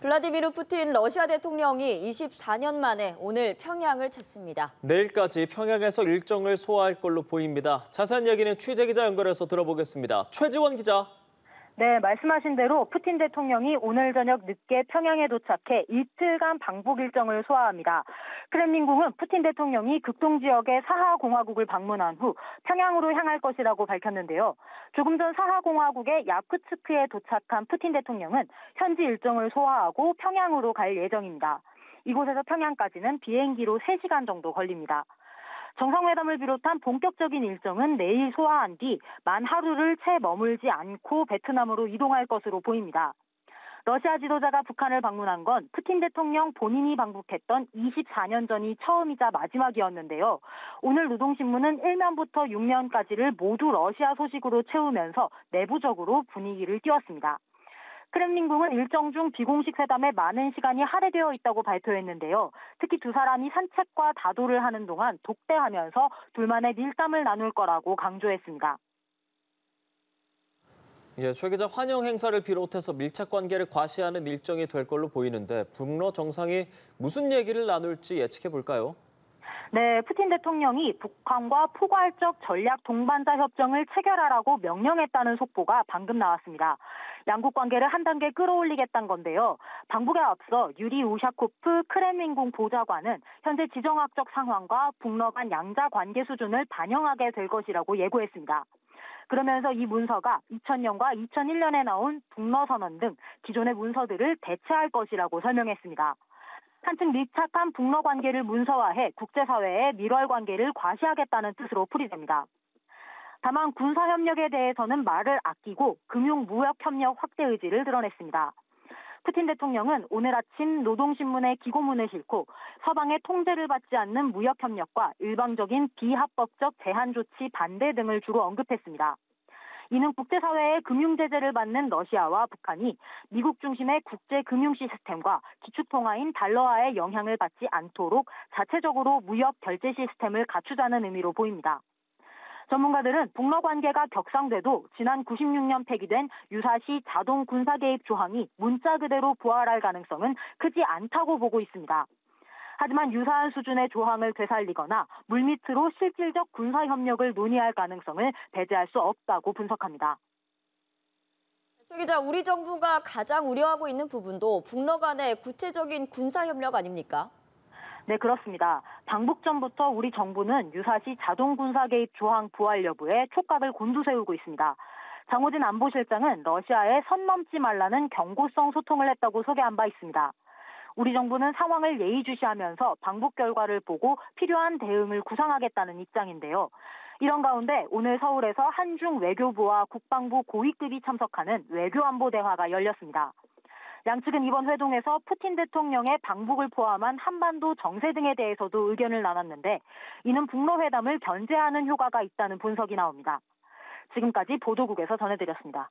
블라디미르 푸틴 러시아 대통령이 24년 만에 오늘 평양을 찾습니다. 내일까지 평양에서 일정을 소화할 걸로 보입니다. 자세한 얘기는 취재 기자 연결해서 들어보겠습니다. 최지원 기자. 네, 말씀하신 대로 푸틴 대통령이 오늘 저녁 늦게 평양에 도착해 이틀간 방북 일정을 소화합니다. 크렘린궁은 푸틴 대통령이 극동 지역의 사하공화국을 방문한 후 평양으로 향할 것이라고 밝혔는데요. 조금 전 사하공화국의 야쿠츠크에 도착한 푸틴 대통령은 현지 일정을 소화하고 평양으로 갈 예정입니다. 이곳에서 평양까지는 비행기로 3시간 정도 걸립니다. 정상회담을 비롯한 본격적인 일정은 내일 소화한 뒤 만 하루를 채 머물지 않고 베트남으로 이동할 것으로 보입니다. 러시아 지도자가 북한을 방문한 건 푸틴 대통령 본인이 방북했던 24년 전이 처음이자 마지막이었는데요. 오늘 노동신문은 1면부터 6면까지를 모두 러시아 소식으로 채우면서 내부적으로 분위기를 띄웠습니다. 크렘린궁은 일정 중 비공식 회담에 많은 시간이 할애되어 있다고 발표했는데요. 특히 두 사람이 산책과 다도를 하는 동안 독대하면서 둘만의 밀담을 나눌 거라고 강조했습니다. 최 기자, 환영 행사를 비롯해서 밀착 관계를 과시하는 일정이 될 걸로 보이는데 북러 정상이 무슨 얘기를 나눌지 예측해 볼까요? 네, 푸틴 대통령이 북한과 포괄적 전략 동반자 협정을 체결하라고 명령했다는 속보가 방금 나왔습니다. 양국 관계를 한 단계 끌어올리겠다는 건데요. 방북에 앞서 유리 우샤코프 크렘린궁 보좌관은 현재 지정학적 상황과 북러 간 양자 관계 수준을 반영하게 될 것이라고 예고했습니다. 그러면서 이 문서가 2000년과 2001년에 나온 북러 선언 등 기존의 문서들을 대체할 것이라고 설명했습니다. 한층 밀착한 북러 관계를 문서화해 국제사회의 밀월 관계를 과시하겠다는 뜻으로 풀이됩니다. 다만 군사협력에 대해서는 말을 아끼고 금융무역협력 확대 의지를 드러냈습니다. 푸틴 대통령은 오늘 아침 노동신문에 기고문을 싣고 서방의 통제를 받지 않는 무역협력과 일방적인 비합법적 제한 조치 반대 등을 주로 언급했습니다. 이는 국제사회의 금융제재를 받는 러시아와 북한이 미국 중심의 국제금융 시스템과 기축통화인 달러화의 영향을 받지 않도록 자체적으로 무역 결제 시스템을 갖추자는 의미로 보입니다. 전문가들은 북러 관계가 격상돼도 지난 96년 폐기된 유사시 자동 군사 개입 조항이 문자 그대로 부활할 가능성은 크지 않다고 보고 있습니다. 하지만 유사한 수준의 조항을 되살리거나 물밑으로 실질적 군사 협력을 논의할 가능성을 배제할 수 없다고 분석합니다. 최 기자, 우리 정부가 가장 우려하고 있는 부분도 북러 간의 구체적인 군사 협력 아닙니까? 네, 그렇습니다. 방북 전부터 우리 정부는 유사시 자동 군사 개입 조항 부활 여부에 촉각을 곤두세우고 있습니다. 장호진 안보실장은 러시아에 선 넘지 말라는 경고성 소통을 했다고 소개한 바 있습니다. 우리 정부는 상황을 예의주시하면서 방북 결과를 보고 필요한 대응을 구상하겠다는 입장인데요. 이런 가운데 오늘 서울에서 한중 외교부와 국방부 고위급이 참석하는 외교안보 대화가 열렸습니다. 양측은 이번 회동에서 푸틴 대통령의 방북을 포함한 한반도 정세 등에 대해서도 의견을 나눴는데 이는 북러 회담을 견제하는 효과가 있다는 분석이 나옵니다. 지금까지 보도국에서 전해드렸습니다.